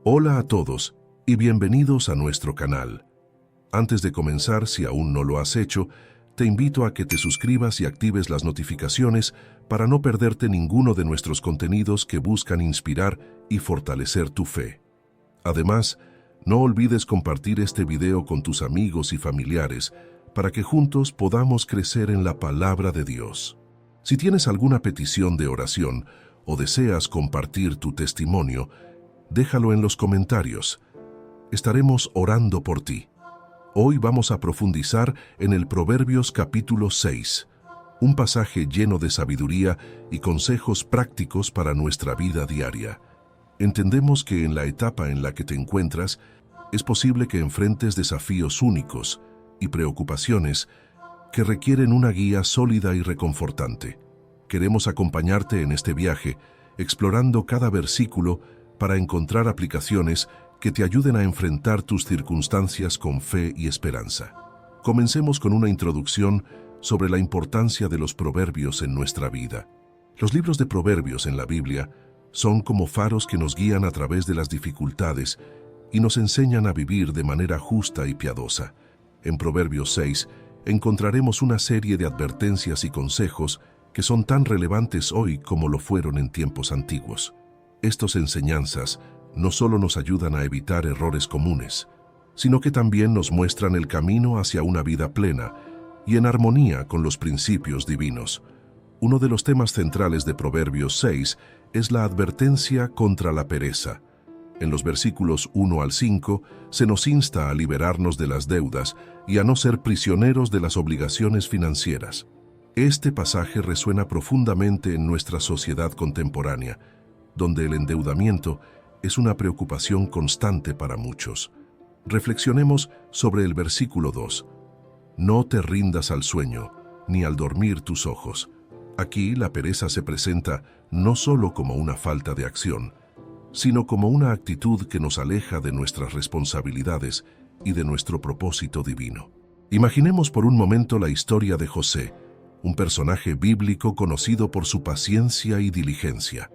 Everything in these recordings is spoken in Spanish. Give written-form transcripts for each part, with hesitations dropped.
Hola a todos y bienvenidos a nuestro canal. Antes de comenzar, si aún no lo has hecho, te invito a que te suscribas y actives las notificaciones para no perderte ninguno de nuestros contenidos que buscan inspirar y fortalecer tu fe. Además, no olvides compartir este video con tus amigos y familiares para que juntos podamos crecer en la palabra de Dios. Si tienes alguna petición de oración o deseas compartir tu testimonio, déjalo en los comentarios. Estaremos orando por ti. Hoy vamos a profundizar en el Proverbios capítulo 6, un pasaje lleno de sabiduría y consejos prácticos para nuestra vida diaria. Entendemos que en la etapa en la que te encuentras, es posible que enfrentes desafíos únicos y preocupaciones que requieren una guía sólida y reconfortante. Queremos acompañarte en este viaje, explorando cada versículo para encontrar aplicaciones que te ayuden a enfrentar tus circunstancias con fe y esperanza. Comencemos con una introducción sobre la importancia de los proverbios en nuestra vida. Los libros de proverbios en la Biblia son como faros que nos guían a través de las dificultades y nos enseñan a vivir de manera justa y piadosa. En Proverbios 6 encontraremos una serie de advertencias y consejos que son tan relevantes hoy como lo fueron en tiempos antiguos. Estas enseñanzas no solo nos ayudan a evitar errores comunes, sino que también nos muestran el camino hacia una vida plena y en armonía con los principios divinos. Uno de los temas centrales de Proverbios 6 es la advertencia contra la pereza. En los versículos 1 al 5 se nos insta a liberarnos de las deudas y a no ser prisioneros de las obligaciones financieras. Este pasaje resuena profundamente en nuestra sociedad contemporánea, donde el endeudamiento es una preocupación constante para muchos. Reflexionemos sobre el versículo 2. No te rindas al sueño, ni al dormir tus ojos. Aquí la pereza se presenta no solo como una falta de acción, sino como una actitud que nos aleja de nuestras responsabilidades y de nuestro propósito divino. Imaginemos por un momento la historia de José, un personaje bíblico conocido por su paciencia y diligencia.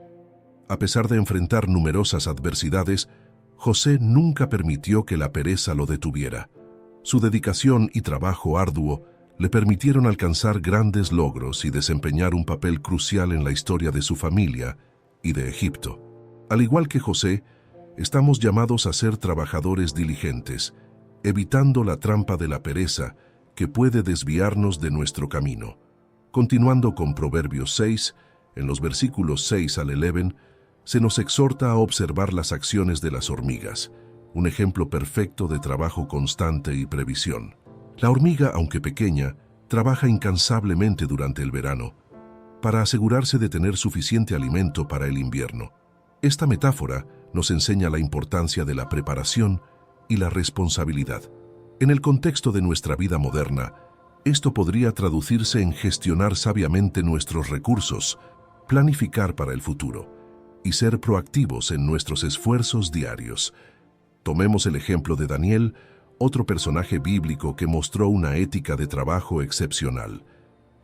A pesar de enfrentar numerosas adversidades, José nunca permitió que la pereza lo detuviera. Su dedicación y trabajo arduo le permitieron alcanzar grandes logros y desempeñar un papel crucial en la historia de su familia y de Egipto. Al igual que José, estamos llamados a ser trabajadores diligentes, evitando la trampa de la pereza que puede desviarnos de nuestro camino. Continuando con Proverbios 6, en los versículos 6 al 11, se nos exhorta a observar las acciones de las hormigas, un ejemplo perfecto de trabajo constante y previsión. La hormiga, aunque pequeña, trabaja incansablemente durante el verano para asegurarse de tener suficiente alimento para el invierno. Esta metáfora nos enseña la importancia de la preparación y la responsabilidad. En el contexto de nuestra vida moderna, esto podría traducirse en gestionar sabiamente nuestros recursos, planificar para el futuro y ser proactivos en nuestros esfuerzos diarios. Tomemos el ejemplo de Daniel, otro personaje bíblico que mostró una ética de trabajo excepcional.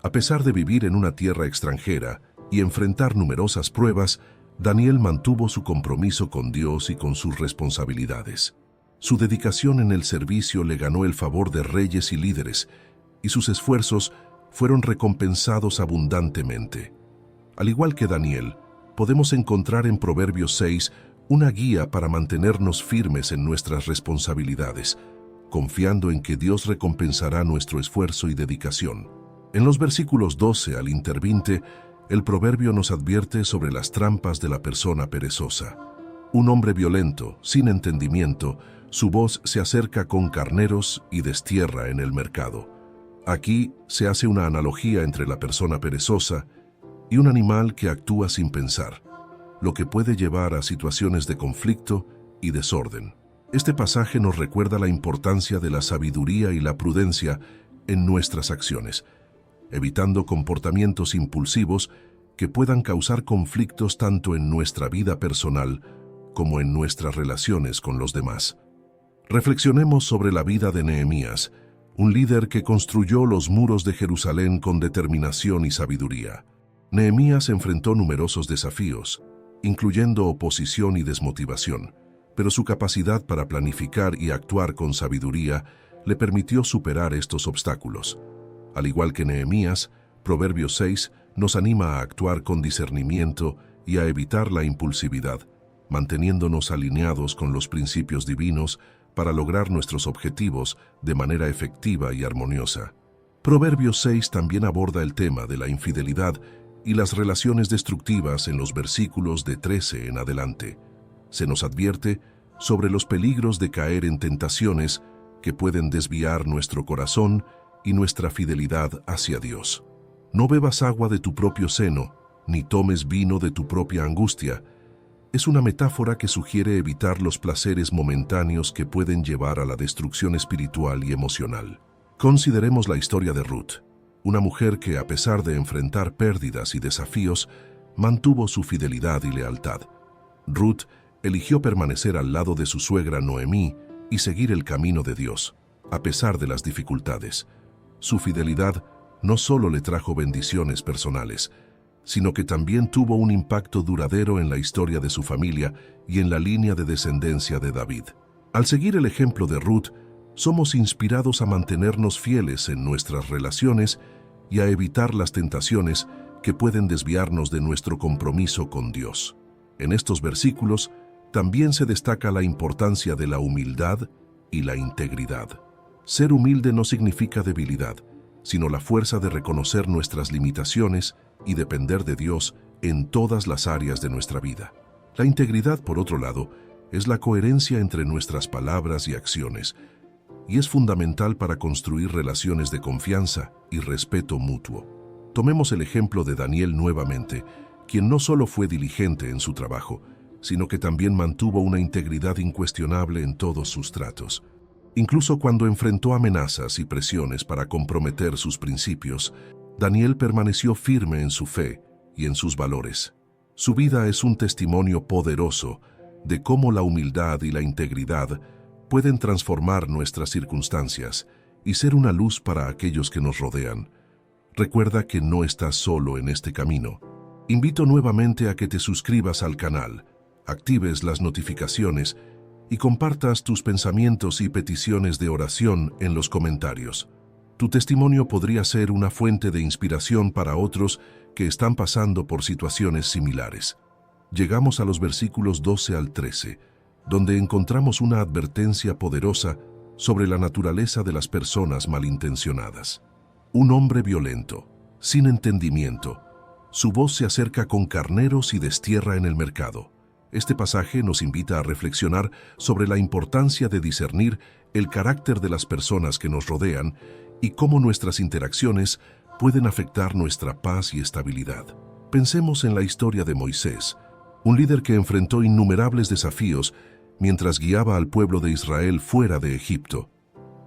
A pesar de vivir en una tierra extranjera y enfrentar numerosas pruebas, Daniel mantuvo su compromiso con Dios y con sus responsabilidades. Su dedicación en el servicio le ganó el favor de reyes y líderes, y sus esfuerzos fueron recompensados abundantemente. Al igual que Daniel, podemos encontrar en Proverbios 6 una guía para mantenernos firmes en nuestras responsabilidades, confiando en que Dios recompensará nuestro esfuerzo y dedicación. En los versículos 12 al 20, el proverbio nos advierte sobre las trampas de la persona perezosa. Un hombre violento, sin entendimiento, su voz se acerca con carneros y destierra en el mercado. Aquí se hace una analogía entre la persona perezosa y un animal que actúa sin pensar, lo que puede llevar a situaciones de conflicto y desorden. Este pasaje nos recuerda la importancia de la sabiduría y la prudencia en nuestras acciones, evitando comportamientos impulsivos que puedan causar conflictos tanto en nuestra vida personal como en nuestras relaciones con los demás. Reflexionemos sobre la vida de Nehemías, un líder que construyó los muros de Jerusalén con determinación y sabiduría. Nehemías enfrentó numerosos desafíos, incluyendo oposición y desmotivación, pero su capacidad para planificar y actuar con sabiduría le permitió superar estos obstáculos. Al igual que Nehemías, Proverbios 6 nos anima a actuar con discernimiento y a evitar la impulsividad, manteniéndonos alineados con los principios divinos para lograr nuestros objetivos de manera efectiva y armoniosa. Proverbios 6 también aborda el tema de la infidelidad y las relaciones destructivas en los versículos de 13 en adelante. Se nos advierte sobre los peligros de caer en tentaciones que pueden desviar nuestro corazón y nuestra fidelidad hacia Dios. No bebas agua de tu propio seno, ni tomes vino de tu propia angustia. Es una metáfora que sugiere evitar los placeres momentáneos que pueden llevar a la destrucción espiritual y emocional. Consideremos la historia de Ruth, una mujer que, a pesar de enfrentar pérdidas y desafíos, mantuvo su fidelidad y lealtad. Ruth eligió permanecer al lado de su suegra Noemí y seguir el camino de Dios, a pesar de las dificultades. Su fidelidad no solo le trajo bendiciones personales, sino que también tuvo un impacto duradero en la historia de su familia y en la línea de descendencia de David. Al seguir el ejemplo de Ruth, somos inspirados a mantenernos fieles en nuestras relaciones y a evitar las tentaciones que pueden desviarnos de nuestro compromiso con Dios. En estos versículos también se destaca la importancia de la humildad y la integridad. Ser humilde no significa debilidad, sino la fuerza de reconocer nuestras limitaciones y depender de Dios en todas las áreas de nuestra vida. La integridad, por otro lado, es la coherencia entre nuestras palabras y acciones, y es fundamental para construir relaciones de confianza y respeto mutuo. Tomemos el ejemplo de Daniel nuevamente, quien no solo fue diligente en su trabajo, sino que también mantuvo una integridad incuestionable en todos sus tratos. Incluso cuando enfrentó amenazas y presiones para comprometer sus principios, Daniel permaneció firme en su fe y en sus valores. Su vida es un testimonio poderoso de cómo la humildad y la integridad pueden transformar nuestras circunstancias y ser una luz para aquellos que nos rodean. Recuerda que no estás solo en este camino. Invito nuevamente a que te suscribas al canal, actives las notificaciones y compartas tus pensamientos y peticiones de oración en los comentarios. Tu testimonio podría ser una fuente de inspiración para otros que están pasando por situaciones similares. Llegamos a los versículos 12 al 13, donde encontramos una advertencia poderosa sobre la naturaleza de las personas malintencionadas. Un hombre violento, sin entendimiento, su voz se acerca con carneros y destierra en el mercado. Este pasaje nos invita a reflexionar sobre la importancia de discernir el carácter de las personas que nos rodean y cómo nuestras interacciones pueden afectar nuestra paz y estabilidad. Pensemos en la historia de Moisés, un líder que enfrentó innumerables desafíos mientras guiaba al pueblo de Israel fuera de Egipto.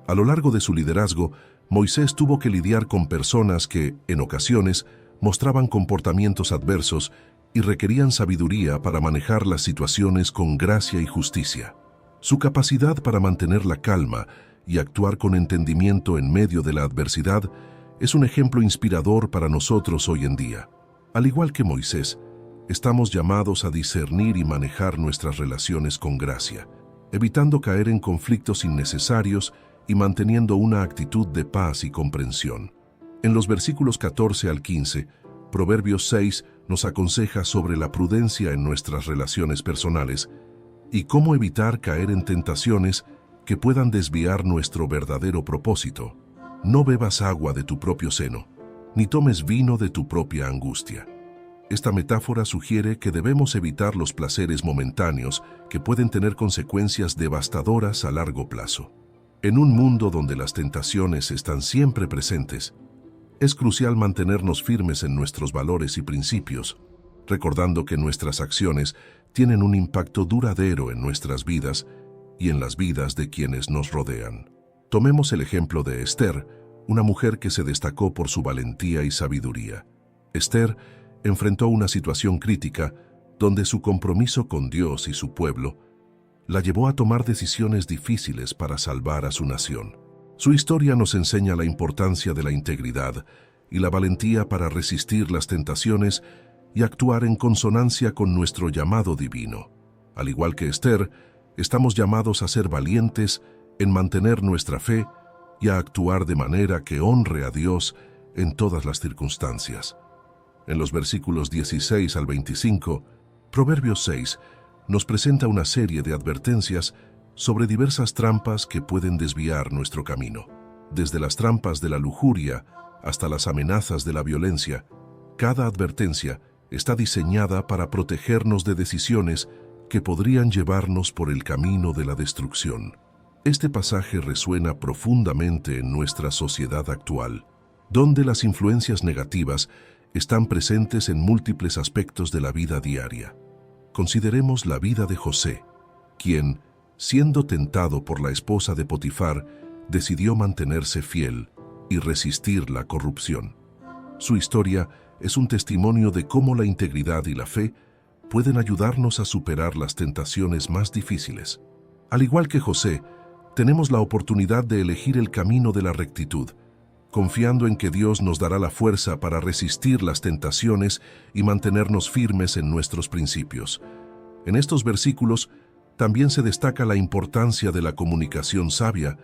A lo largo de su liderazgo, Moisés tuvo que lidiar con personas que, en ocasiones, mostraban comportamientos adversos y requerían sabiduría para manejar las situaciones con gracia y justicia. Su capacidad para mantener la calma y actuar con entendimiento en medio de la adversidad es un ejemplo inspirador para nosotros hoy en día. Al igual que Moisés, estamos llamados a discernir y manejar nuestras relaciones con gracia, evitando caer en conflictos innecesarios y manteniendo una actitud de paz y comprensión. En los versículos 14 al 15, Proverbios 6 nos aconseja sobre la prudencia en nuestras relaciones personales y cómo evitar caer en tentaciones que puedan desviar nuestro verdadero propósito. No bebas agua de tu propio seno, ni tomes vino de tu propia angustia. Esta metáfora sugiere que debemos evitar los placeres momentáneos que pueden tener consecuencias devastadoras a largo plazo. En un mundo donde las tentaciones están siempre presentes, es crucial mantenernos firmes en nuestros valores y principios, recordando que nuestras acciones tienen un impacto duradero en nuestras vidas y en las vidas de quienes nos rodean. Tomemos el ejemplo de Esther, una mujer que se destacó por su valentía y sabiduría. Esther enfrentó una situación crítica donde su compromiso con Dios y su pueblo la llevó a tomar decisiones difíciles para salvar a su nación. Su historia nos enseña la importancia de la integridad y la valentía para resistir las tentaciones y actuar en consonancia con nuestro llamado divino. Al igual que Esther, Estamos llamados a ser valientes en mantener nuestra fe y a actuar de manera que honre a Dios en todas las circunstancias. En los versículos 16 al 25, Proverbios 6 nos presenta una serie de advertencias sobre diversas trampas que pueden desviar nuestro camino. Desde las trampas de la lujuria hasta las amenazas de la violencia, cada advertencia está diseñada para protegernos de decisiones que podrían llevarnos por el camino de la destrucción. Este pasaje resuena profundamente en nuestra sociedad actual, donde las influencias negativas están presentes en múltiples aspectos de la vida diaria. Consideremos la vida de José, quien, siendo tentado por la esposa de Potifar, decidió mantenerse fiel y resistir la corrupción. Su historia es un testimonio de cómo la integridad y la fe pueden ayudarnos a superar las tentaciones más difíciles. Al igual que José, tenemos la oportunidad de elegir el camino de la rectitud, confiando en que Dios nos dará la fuerza para resistir las tentaciones y mantenernos firmes en nuestros principios. En estos versículos también se destaca la importancia de la comunicación sabia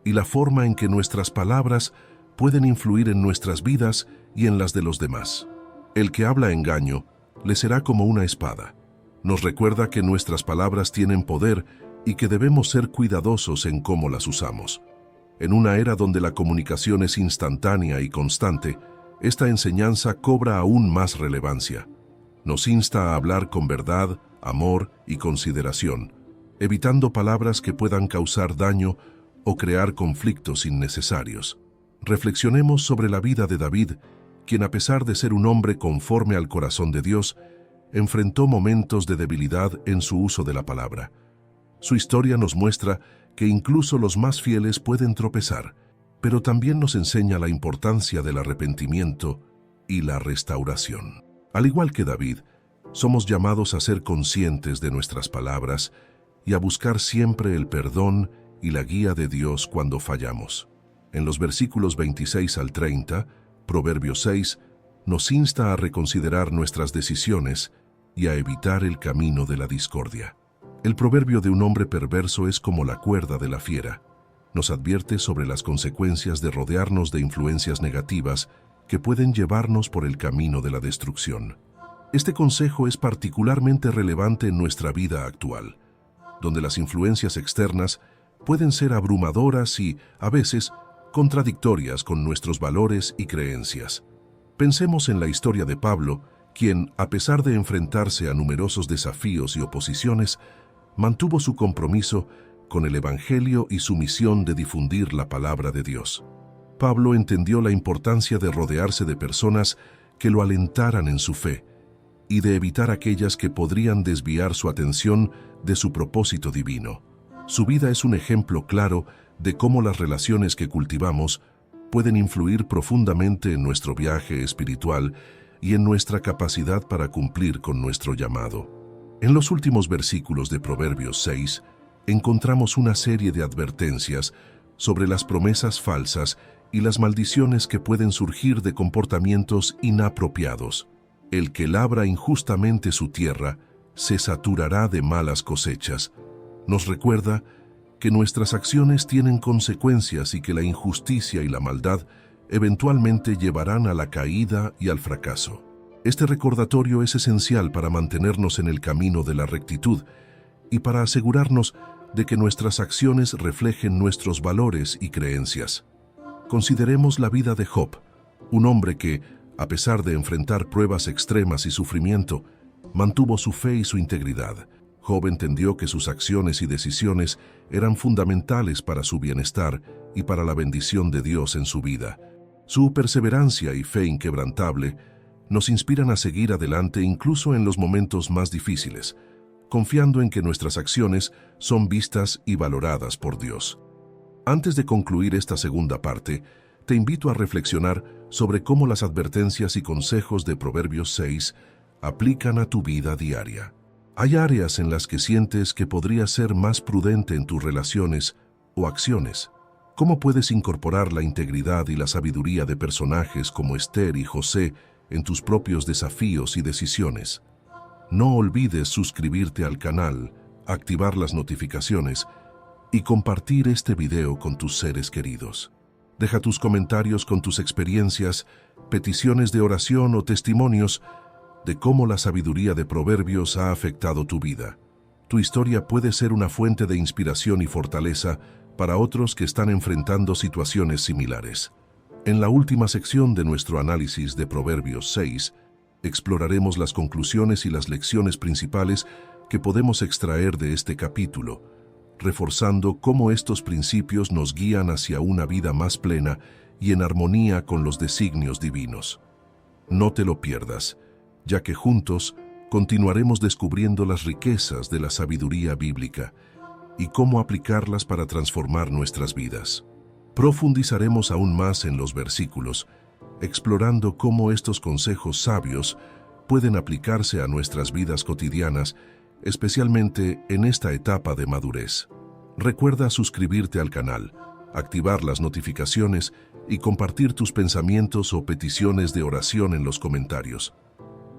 y la forma en que nuestras palabras pueden influir en nuestras vidas y en las de los demás. El que habla engaño le será como una espada. Nos recuerda que nuestras palabras tienen poder y que debemos ser cuidadosos en cómo las usamos. En una era donde la comunicación es instantánea y constante, esta enseñanza cobra aún más relevancia. Nos insta a hablar con verdad, amor y consideración, evitando palabras que puedan causar daño o crear conflictos innecesarios. Reflexionemos sobre la vida de David, quien a pesar de ser un hombre conforme al corazón de Dios, enfrentó momentos de debilidad en su uso de la palabra. Su historia nos muestra que incluso los más fieles pueden tropezar, pero también nos enseña la importancia del arrepentimiento y la restauración. Al igual que David, somos llamados a ser conscientes de nuestras palabras y a buscar siempre el perdón y la guía de Dios cuando fallamos. En los versículos 26 al 30, Proverbios 6 nos insta a reconsiderar nuestras decisiones y a evitar el camino de la discordia. El proverbio de un hombre perverso es como la cuerda de la fiera. Nos advierte sobre las consecuencias de rodearnos de influencias negativas que pueden llevarnos por el camino de la destrucción. Este consejo es particularmente relevante en nuestra vida actual, donde las influencias externas pueden ser abrumadoras y, a veces, contradictorias con nuestros valores y creencias. Pensemos en la historia de Pablo, quien, a pesar de enfrentarse a numerosos desafíos y oposiciones, mantuvo su compromiso con el Evangelio y su misión de difundir la palabra de Dios. Pablo entendió la importancia de rodearse de personas que lo alentaran en su fe y de evitar aquellas que podrían desviar su atención de su propósito divino. Su vida es un ejemplo claro de cómo las relaciones que cultivamos pueden influir profundamente en nuestro viaje espiritual y en nuestra capacidad para cumplir con nuestro llamado. En los últimos versículos de Proverbios 6, encontramos una serie de advertencias sobre las promesas falsas y las maldiciones que pueden surgir de comportamientos inapropiados. El que labra injustamente su tierra se saturará de malas cosechas. Nos recuerda que nuestras acciones tienen consecuencias y que la injusticia y la maldad eventualmente llevarán a la caída y al fracaso. Este recordatorio es esencial para mantenernos en el camino de la rectitud y para asegurarnos de que nuestras acciones reflejen nuestros valores y creencias. Consideremos la vida de Job, un hombre que, a pesar de enfrentar pruebas extremas y sufrimiento, mantuvo su fe y su integridad. Job entendió que sus acciones y decisiones eran fundamentales para su bienestar y para la bendición de Dios en su vida. Su perseverancia y fe inquebrantable nos inspiran a seguir adelante incluso en los momentos más difíciles, confiando en que nuestras acciones son vistas y valoradas por Dios. Antes de concluir esta segunda parte, te invito a reflexionar sobre cómo las advertencias y consejos de Proverbios 6 aplican a tu vida diaria. ¿Hay áreas en las que sientes que podrías ser más prudente en tus relaciones o acciones? ¿Cómo puedes incorporar la integridad y la sabiduría de personajes como Esther y José en tus propios desafíos y decisiones? No olvides suscribirte al canal, activar las notificaciones y compartir este video con tus seres queridos. Deja tus comentarios con tus experiencias, peticiones de oración o testimonios de cómo la sabiduría de Proverbios ha afectado tu vida. Tu historia puede ser una fuente de inspiración y fortaleza para otros que están enfrentando situaciones similares. En la última sección de nuestro análisis de Proverbios 6, exploraremos las conclusiones y las lecciones principales que podemos extraer de este capítulo, reforzando cómo estos principios nos guían hacia una vida más plena y en armonía con los designios divinos. No te lo pierdas, ya que juntos continuaremos descubriendo las riquezas de la sabiduría bíblica y cómo aplicarlas para transformar nuestras vidas. Profundizaremos aún más en los versículos, explorando cómo estos consejos sabios pueden aplicarse a nuestras vidas cotidianas, especialmente en esta etapa de madurez. Recuerda suscribirte al canal, activar las notificaciones y compartir tus pensamientos o peticiones de oración en los comentarios.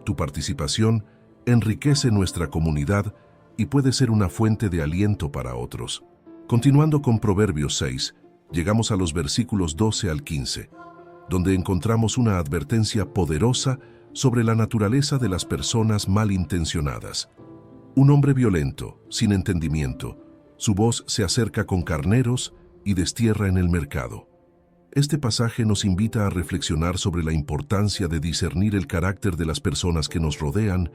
Tu participación enriquece nuestra comunidad y puede ser una fuente de aliento para otros. Continuando con Proverbios 6, llegamos a los versículos 12 al 15, donde encontramos una advertencia poderosa sobre la naturaleza de las personas malintencionadas. Un hombre violento, sin entendimiento, su voz se acerca con carneros y destierra en el mercado. Este pasaje nos invita a reflexionar sobre la importancia de discernir el carácter de las personas que nos rodean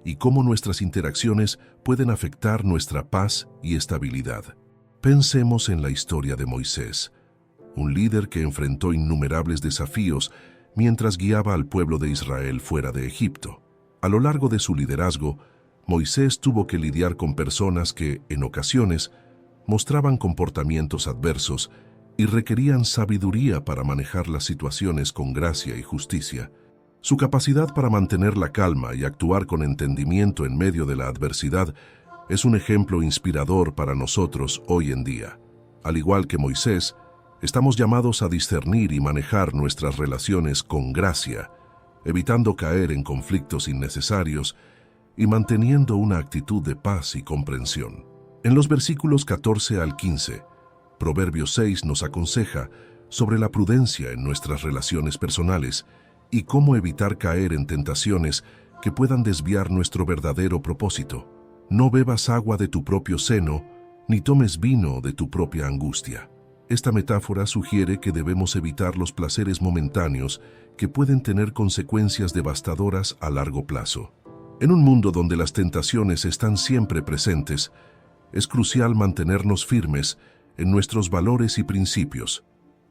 y cómo nuestras interacciones pueden afectar nuestra paz y estabilidad. Pensemos en la historia de Moisés, un líder que enfrentó innumerables desafíos mientras guiaba al pueblo de Israel fuera de Egipto. A lo largo de su liderazgo, Moisés tuvo que lidiar con personas que, en ocasiones, mostraban comportamientos adversos y requerían sabiduría para manejar las situaciones con gracia y justicia. Su capacidad para mantener la calma y actuar con entendimiento en medio de la adversidad es un ejemplo inspirador para nosotros hoy en día. Al igual que Moisés, estamos llamados a discernir y manejar nuestras relaciones con gracia, evitando caer en conflictos innecesarios y manteniendo una actitud de paz y comprensión. En los versículos 14 al 15, Proverbios 6 nos aconseja sobre la prudencia en nuestras relaciones personales y cómo evitar caer en tentaciones que puedan desviar nuestro verdadero propósito. No bebas agua de tu propio seno, ni tomes vino de tu propia angustia. Esta metáfora sugiere que debemos evitar los placeres momentáneos que pueden tener consecuencias devastadoras a largo plazo. En un mundo donde las tentaciones están siempre presentes, es crucial mantenernos firmes en nuestros valores y principios,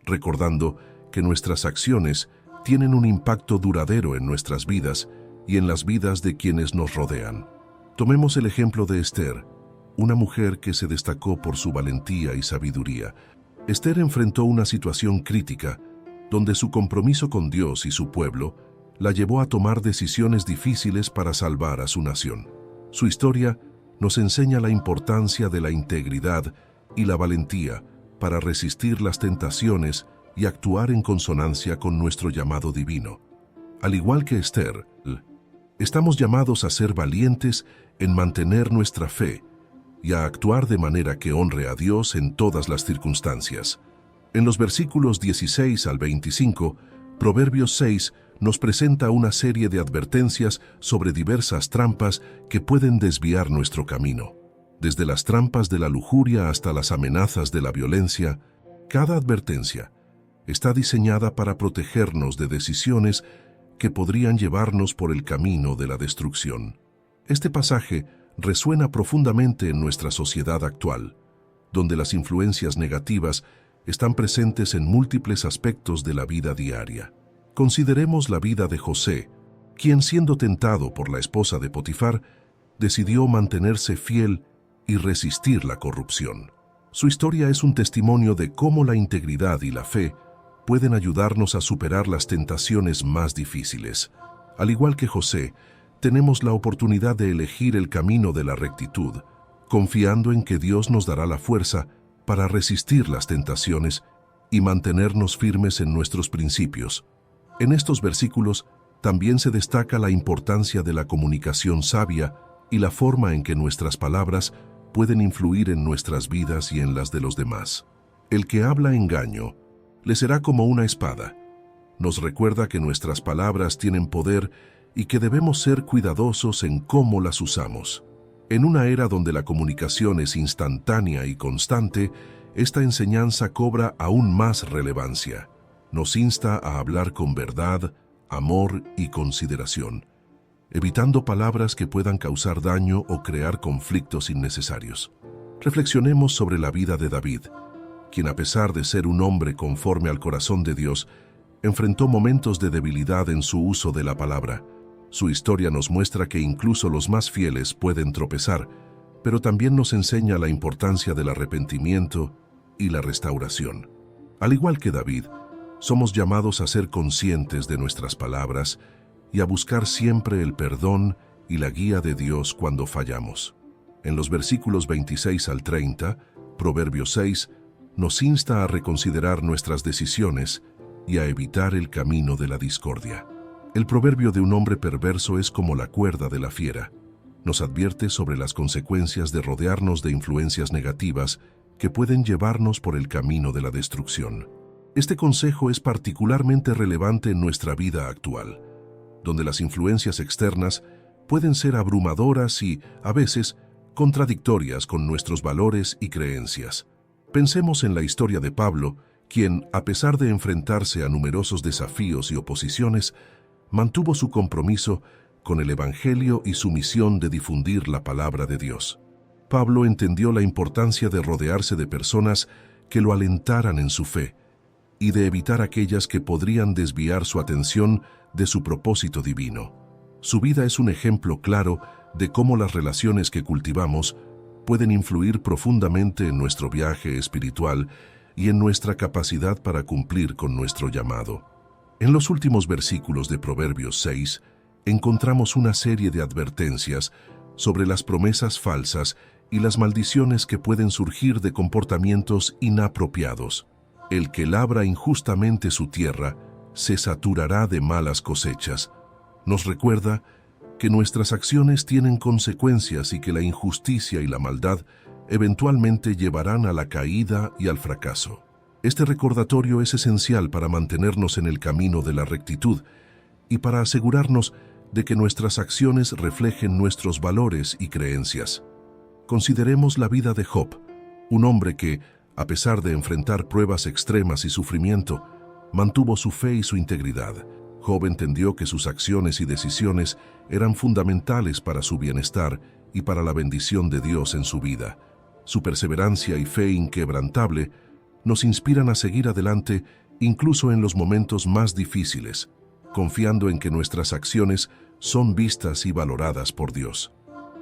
recordando que nuestras acciones tienen un impacto duradero en nuestras vidas y en las vidas de quienes nos rodean. Tomemos el ejemplo de Esther, una mujer que se destacó por su valentía y sabiduría. Esther enfrentó una situación crítica donde su compromiso con Dios y su pueblo la llevó a tomar decisiones difíciles para salvar a su nación. Su historia nos enseña la importancia de la integridad y la valentía para resistir las tentaciones y actuar en consonancia con nuestro llamado divino. Al igual que Esther, estamos llamados a ser valientes en mantener nuestra fe y a actuar de manera que honre a Dios en todas las circunstancias. En los versículos 16 al 25, Proverbios 6 nos presenta una serie de advertencias sobre diversas trampas que pueden desviar nuestro camino. Desde las trampas de la lujuria hasta las amenazas de la violencia, cada advertencia está diseñada para protegernos de decisiones que podrían llevarnos por el camino de la destrucción. Este pasaje resuena profundamente en nuestra sociedad actual, donde las influencias negativas están presentes en múltiples aspectos de la vida diaria. Consideremos la vida de José, quien, siendo tentado por la esposa de Potifar, decidió mantenerse fiel y resistir la corrupción. Su historia es un testimonio de cómo la integridad y la fe pueden ayudarnos a superar las tentaciones más difíciles. Al igual que José, tenemos la oportunidad de elegir el camino de la rectitud, confiando en que Dios nos dará la fuerza para resistir las tentaciones y mantenernos firmes en nuestros principios. En estos versículos también se destaca la importancia de la comunicación sabia y la forma en que nuestras palabras pueden influir en nuestras vidas y en las de los demás. El que habla engaño le será como una espada. Nos recuerda que nuestras palabras tienen poder y que debemos ser cuidadosos en cómo las usamos. En una era donde la comunicación es instantánea y constante, esta enseñanza cobra aún más relevancia. Nos insta a hablar con verdad, amor y consideración, evitando palabras que puedan causar daño o crear conflictos innecesarios. Reflexionemos sobre la vida de David, quien a pesar de ser un hombre conforme al corazón de Dios, enfrentó momentos de debilidad en su uso de la palabra. Su historia nos muestra que incluso los más fieles pueden tropezar, pero también nos enseña la importancia del arrepentimiento y la restauración. Al igual que David, somos llamados a ser conscientes de nuestras palabras y a buscar siempre el perdón y la guía de Dios cuando fallamos. En los versículos 26 al 30, Proverbios 6, nos insta a reconsiderar nuestras decisiones y a evitar el camino de la discordia. El proverbio de un hombre perverso es como la cuerda de la fiera. Nos advierte sobre las consecuencias de rodearnos de influencias negativas que pueden llevarnos por el camino de la destrucción. Este consejo es particularmente relevante en nuestra vida actual, donde las influencias externas pueden ser abrumadoras y, a veces, contradictorias con nuestros valores y creencias. Pensemos en la historia de Pablo, quien, a pesar de enfrentarse a numerosos desafíos y oposiciones, mantuvo su compromiso con el Evangelio y su misión de difundir la palabra de Dios. Pablo entendió la importancia de rodearse de personas que lo alentaran en su fe y de evitar aquellas que podrían desviar su atención de su propósito divino. Su vida es un ejemplo claro de cómo las relaciones que cultivamos pueden influir profundamente en nuestro viaje espiritual y en nuestra capacidad para cumplir con nuestro llamado. En los últimos versículos de Proverbios 6, encontramos una serie de advertencias sobre las promesas falsas y las maldiciones que pueden surgir de comportamientos inapropiados. El que labra injustamente su tierra se saturará de malas cosechas. Nos recuerda que nuestras acciones tienen consecuencias y que la injusticia y la maldad eventualmente llevarán a la caída y al fracaso. Este recordatorio es esencial para mantenernos en el camino de la rectitud y para asegurarnos de que nuestras acciones reflejen nuestros valores y creencias. Consideremos la vida de Job, un hombre que, a pesar de enfrentar pruebas extremas y sufrimiento, mantuvo su fe y su integridad. Job entendió que sus acciones y decisiones eran fundamentales para su bienestar y para la bendición de Dios en su vida. Su perseverancia y fe inquebrantable nos inspiran a seguir adelante incluso en los momentos más difíciles, confiando en que nuestras acciones son vistas y valoradas por Dios.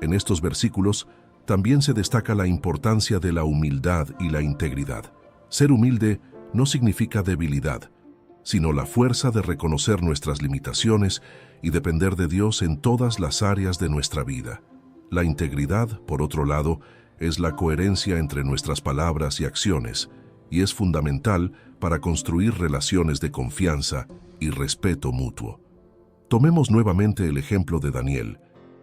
En estos versículos también se destaca la importancia de la humildad y la integridad. Ser humilde no significa debilidad, sino la fuerza de reconocer nuestras limitaciones y depender de Dios en todas las áreas de nuestra vida. La integridad, por otro lado, es la coherencia entre nuestras palabras y acciones, y es fundamental para construir relaciones de confianza y respeto mutuo. Tomemos nuevamente el ejemplo de Daniel,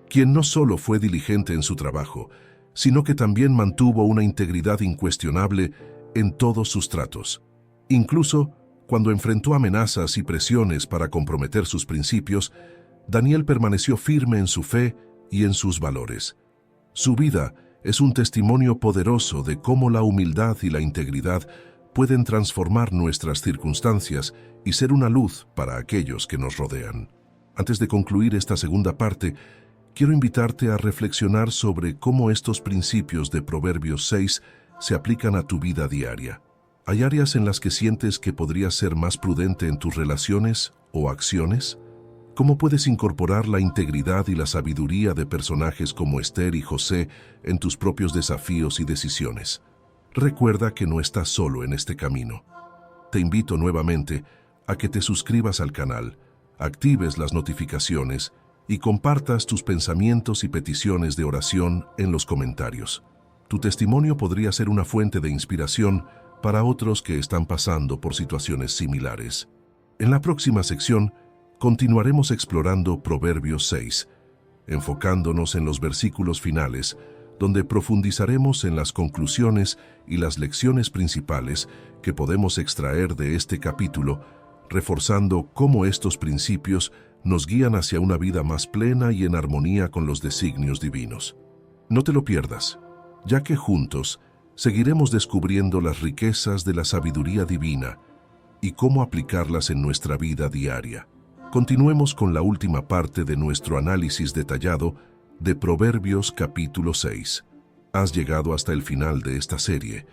quien no solo fue diligente en su trabajo, sino que también mantuvo una integridad incuestionable en todos sus tratos. Incluso cuando enfrentó amenazas y presiones para comprometer sus principios, Daniel permaneció firme en su fe y en sus valores. Su vida es un testimonio poderoso de cómo la humildad y la integridad pueden transformar nuestras circunstancias y ser una luz para aquellos que nos rodean. Antes de concluir esta segunda parte, quiero invitarte a reflexionar sobre cómo estos principios de Proverbios 6 se aplican a tu vida diaria. ¿Hay áreas en las que sientes que podrías ser más prudente en tus relaciones o acciones? ¿Cómo puedes incorporar la integridad y la sabiduría de personajes como Esther y José en tus propios desafíos y decisiones? Recuerda que no estás solo en este camino. Te invito nuevamente a que te suscribas al canal, actives las notificaciones y compartas tus pensamientos y peticiones de oración en los comentarios. Tu testimonio podría ser una fuente de inspiración para otros que están pasando por situaciones similares. En la próxima sección, continuaremos explorando Proverbios 6, enfocándonos en los versículos finales, donde profundizaremos en las conclusiones y las lecciones principales que podemos extraer de este capítulo, reforzando cómo estos principios nos guían hacia una vida más plena y en armonía con los designios divinos. No te lo pierdas, ya que juntos seguiremos descubriendo las riquezas de la sabiduría divina y cómo aplicarlas en nuestra vida diaria. Continuemos con la última parte de nuestro análisis detallado de Proverbios capítulo 6. Has llegado hasta el final de esta serie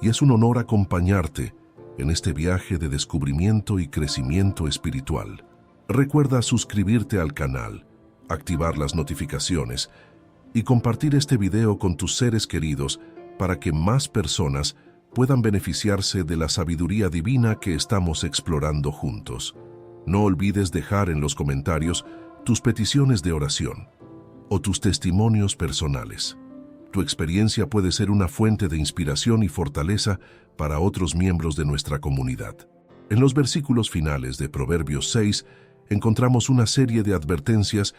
y es un honor acompañarte en este viaje de descubrimiento y crecimiento espiritual. Recuerda suscribirte al canal, activar las notificaciones y compartir este video con tus seres queridos para que más personas puedan beneficiarse de la sabiduría divina que estamos explorando juntos. No olvides dejar en los comentarios tus peticiones de oración o tus testimonios personales. Tu experiencia puede ser una fuente de inspiración y fortaleza para otros miembros de nuestra comunidad. En los versículos finales de Proverbios 6 encontramos una serie de advertencias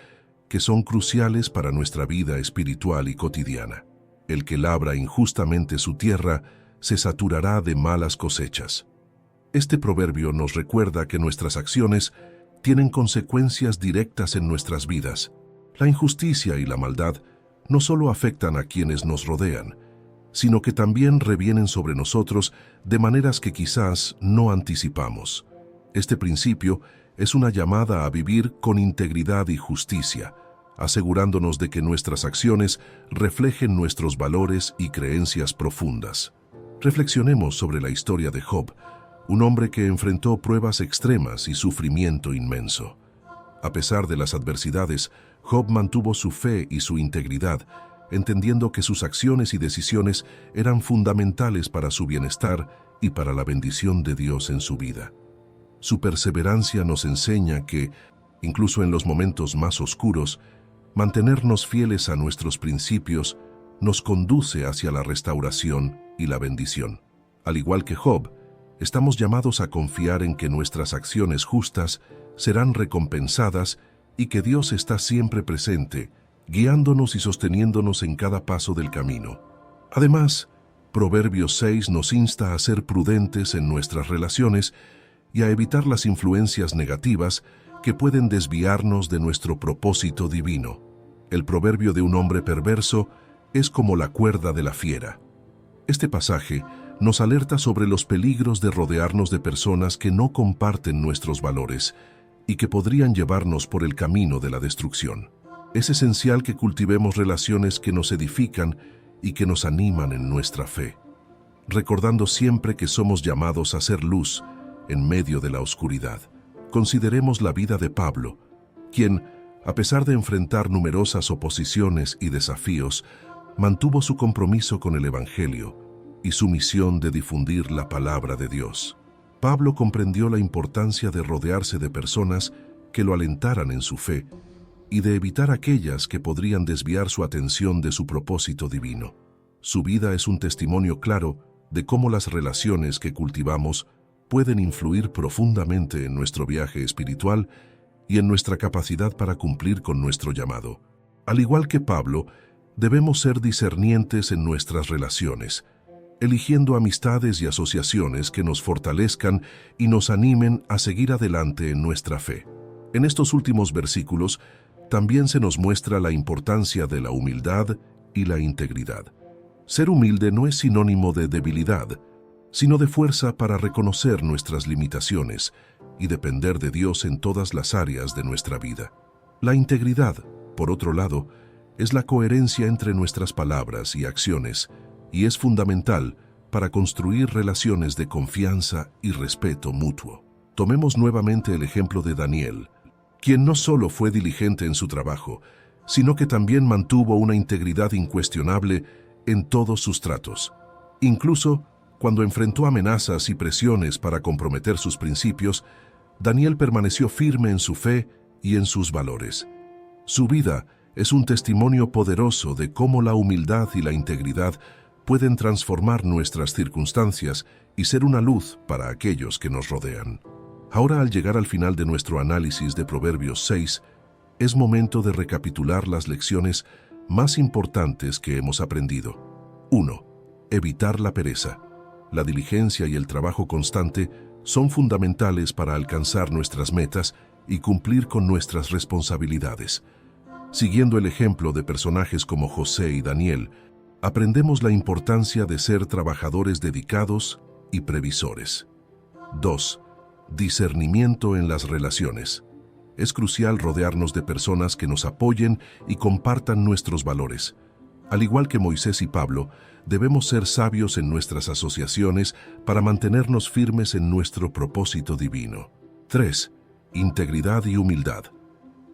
que son cruciales para nuestra vida espiritual y cotidiana. El que labra injustamente su tierra se saturará de malas cosechas. Este proverbio nos recuerda que nuestras acciones tienen consecuencias directas en nuestras vidas. La injusticia y la maldad no solo afectan a quienes nos rodean, sino que también revienen sobre nosotros de maneras que quizás no anticipamos. Este principio es una llamada a vivir con integridad y justicia, asegurándonos de que nuestras acciones reflejen nuestros valores y creencias profundas. Reflexionemos sobre la historia de Job, un hombre que enfrentó pruebas extremas y sufrimiento inmenso. A pesar de las adversidades, Job mantuvo su fe y su integridad, entendiendo que sus acciones y decisiones eran fundamentales para su bienestar y para la bendición de Dios en su vida. Su perseverancia nos enseña que, incluso en los momentos más oscuros, mantenernos fieles a nuestros principios nos conduce hacia la restauración y la bendición. Al igual que Job, estamos llamados a confiar en que nuestras acciones justas serán recompensadas y que Dios está siempre presente, guiándonos y sosteniéndonos en cada paso del camino. Además, Proverbios 6 nos insta a ser prudentes en nuestras relaciones y a evitar las influencias negativas que pueden desviarnos de nuestro propósito divino. El proverbio de un hombre perverso es como la cuerda de la fiera. Este pasaje nos alerta sobre los peligros de rodearnos de personas que no comparten nuestros valores y que podrían llevarnos por el camino de la destrucción. Es esencial que cultivemos relaciones que nos edifican y que nos animan en nuestra fe, recordando siempre que somos llamados a ser luz en medio de la oscuridad. Consideremos la vida de Pablo, quien, a pesar de enfrentar numerosas oposiciones y desafíos, mantuvo su compromiso con el Evangelio y su misión de difundir la palabra de Dios. Pablo comprendió la importancia de rodearse de personas que lo alentaran en su fe y de evitar aquellas que podrían desviar su atención de su propósito divino. Su vida es un testimonio claro de cómo las relaciones que cultivamos pueden influir profundamente en nuestro viaje espiritual y en nuestra capacidad para cumplir con nuestro llamado. Al igual que Pablo, debemos ser discernientes en nuestras relaciones, eligiendo amistades y asociaciones que nos fortalezcan y nos animen a seguir adelante en nuestra fe. En estos últimos versículos, también se nos muestra la importancia de la humildad y la integridad. Ser humilde no es sinónimo de debilidad, sino de fuerza para reconocer nuestras limitaciones y depender de Dios en todas las áreas de nuestra vida. La integridad, por otro lado, es la coherencia entre nuestras palabras y acciones, y es fundamental para construir relaciones de confianza y respeto mutuo. Tomemos nuevamente el ejemplo de Daniel, quien no solo fue diligente en su trabajo, sino que también mantuvo una integridad incuestionable en todos sus tratos. Incluso cuando enfrentó amenazas y presiones para comprometer sus principios, Daniel permaneció firme en su fe y en sus valores. Su vida es un testimonio poderoso de cómo la humildad y la integridad pueden transformar nuestras circunstancias y ser una luz para aquellos que nos rodean. Ahora, al llegar al final de nuestro análisis de Proverbios 6, es momento de recapitular las lecciones más importantes que hemos aprendido. 1. Evitar la pereza. La diligencia y el trabajo constante son fundamentales para alcanzar nuestras metas y cumplir con nuestras responsabilidades. Siguiendo el ejemplo de personajes como José y Daniel, aprendemos la importancia de ser trabajadores dedicados y previsores. 2. Discernimiento en las relaciones. Es crucial rodearnos de personas que nos apoyen y compartan nuestros valores. Al igual que Moisés y Pablo, debemos ser sabios en nuestras asociaciones para mantenernos firmes en nuestro propósito divino. 3. Integridad y humildad.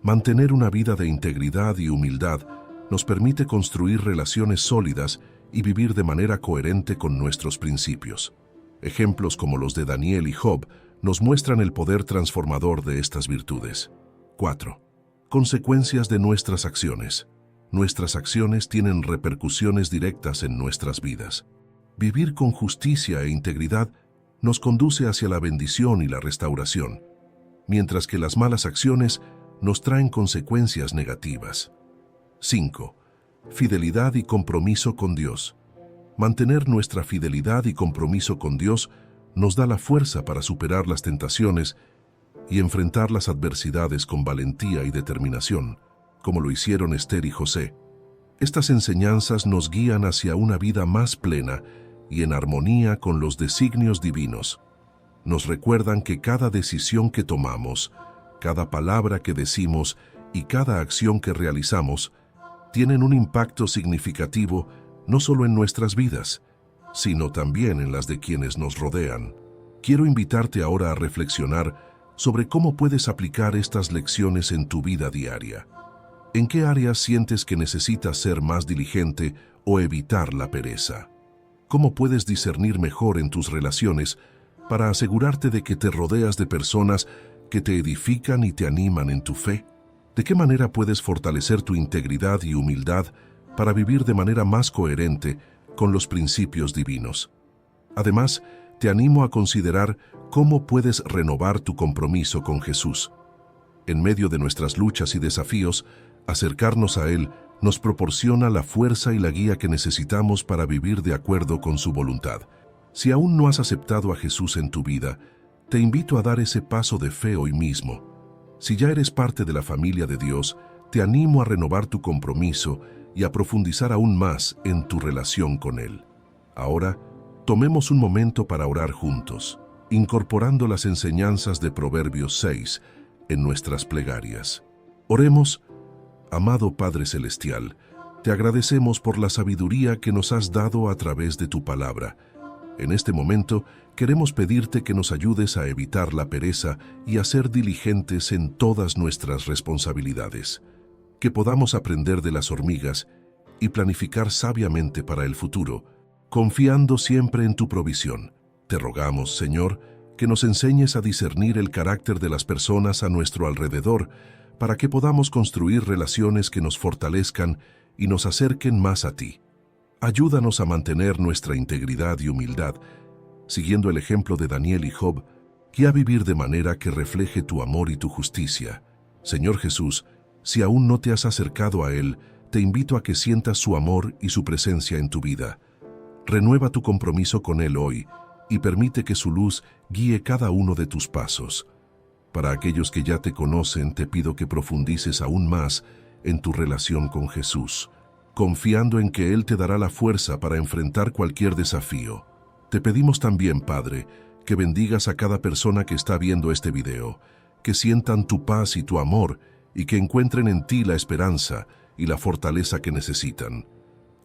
Mantener una vida de integridad y humildad nos permite construir relaciones sólidas y vivir de manera coherente con nuestros principios. Ejemplos como los de Daniel y Job nos muestran el poder transformador de estas virtudes. 4. Consecuencias de nuestras acciones. Nuestras acciones tienen repercusiones directas en nuestras vidas. Vivir con justicia e integridad nos conduce hacia la bendición y la restauración, mientras que las malas acciones nos traen consecuencias negativas. 5. Fidelidad y compromiso con Dios. Mantener nuestra fidelidad y compromiso con Dios nos da la fuerza para superar las tentaciones y enfrentar las adversidades con valentía y determinación, como lo hicieron Esther y José. Estas enseñanzas nos guían hacia una vida más plena y en armonía con los designios divinos. Nos recuerdan que cada decisión que tomamos, cada palabra que decimos y cada acción que realizamos tienen un impacto significativo no solo en nuestras vidas, sino también en las de quienes nos rodean. Quiero invitarte ahora a reflexionar sobre cómo puedes aplicar estas lecciones en tu vida diaria. ¿En qué áreas sientes que necesitas ser más diligente o evitar la pereza? ¿Cómo puedes discernir mejor en tus relaciones para asegurarte de que te rodeas de personas que te edifican y te animan en tu fe? ¿De qué manera puedes fortalecer tu integridad y humildad para vivir de manera más coherente con los principios divinos? Además, te animo a considerar cómo puedes renovar tu compromiso con Jesús. En medio de nuestras luchas y desafíos, acercarnos a Él nos proporciona la fuerza y la guía que necesitamos para vivir de acuerdo con su voluntad. Si aún no has aceptado a Jesús en tu vida, te invito a dar ese paso de fe hoy mismo. Si ya eres parte de la familia de Dios, te animo a renovar tu compromiso y a profundizar aún más en tu relación con Él. Ahora, tomemos un momento para orar juntos, incorporando las enseñanzas de Proverbios 6 en nuestras plegarias. Oremos. Amado Padre Celestial, te agradecemos por la sabiduría que nos has dado a través de tu palabra. En este momento, queremos pedirte que nos ayudes a evitar la pereza y a ser diligentes en todas nuestras responsabilidades. Que podamos aprender de las hormigas y planificar sabiamente para el futuro, confiando siempre en tu provisión. Te rogamos, Señor, que nos enseñes a discernir el carácter de las personas a nuestro alrededor, para que podamos construir relaciones que nos fortalezcan y nos acerquen más a ti. Ayúdanos a mantener nuestra integridad y humildad, siguiendo el ejemplo de Daniel y Job, y a vivir de manera que refleje tu amor y tu justicia. Señor Jesús, si aún no te has acercado a Él, te invito a que sientas su amor y su presencia en tu vida. Renueva tu compromiso con Él hoy y permite que su luz guíe cada uno de tus pasos. Para aquellos que ya te conocen, te pido que profundices aún más en tu relación con Jesús, confiando en que Él te dará la fuerza para enfrentar cualquier desafío. Te pedimos también, Padre, que bendigas a cada persona que está viendo este video, que sientan tu paz y tu amor y que encuentren en ti la esperanza y la fortaleza que necesitan.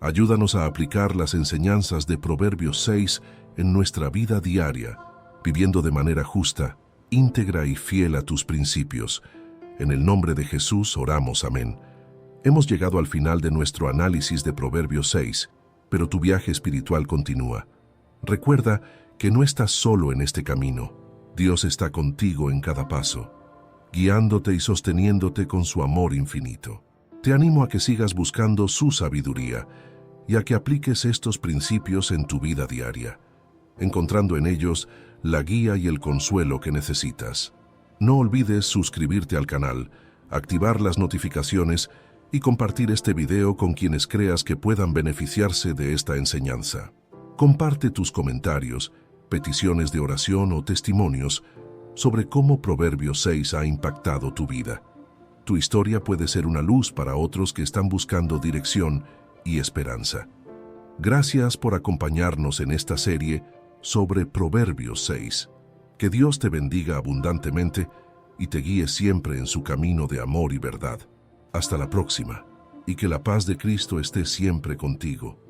Ayúdanos a aplicar las enseñanzas de Proverbios 6 en nuestra vida diaria, viviendo de manera justa, íntegra y fiel a tus principios. En el nombre de Jesús oramos, amén. Hemos llegado al final de nuestro análisis de Proverbios 6, pero tu viaje espiritual continúa. Recuerda que no estás solo en este camino. Dios está contigo en cada paso, guiándote y sosteniéndote con su amor infinito. Te animo a que sigas buscando su sabiduría y a que apliques estos principios en tu vida diaria, encontrando en ellos la guía y el consuelo que necesitas. No olvides suscribirte al canal, activar las notificaciones y compartir este video con quienes creas que puedan beneficiarse de esta enseñanza. Comparte tus comentarios, peticiones de oración o testimonios sobre cómo Proverbios 6 ha impactado tu vida. Tu historia puede ser una luz para otros que están buscando dirección y esperanza. Gracias por acompañarnos en esta serie sobre Proverbios 6. Que Dios te bendiga abundantemente y te guíe siempre en su camino de amor y verdad. Hasta la próxima, y que la paz de Cristo esté siempre contigo.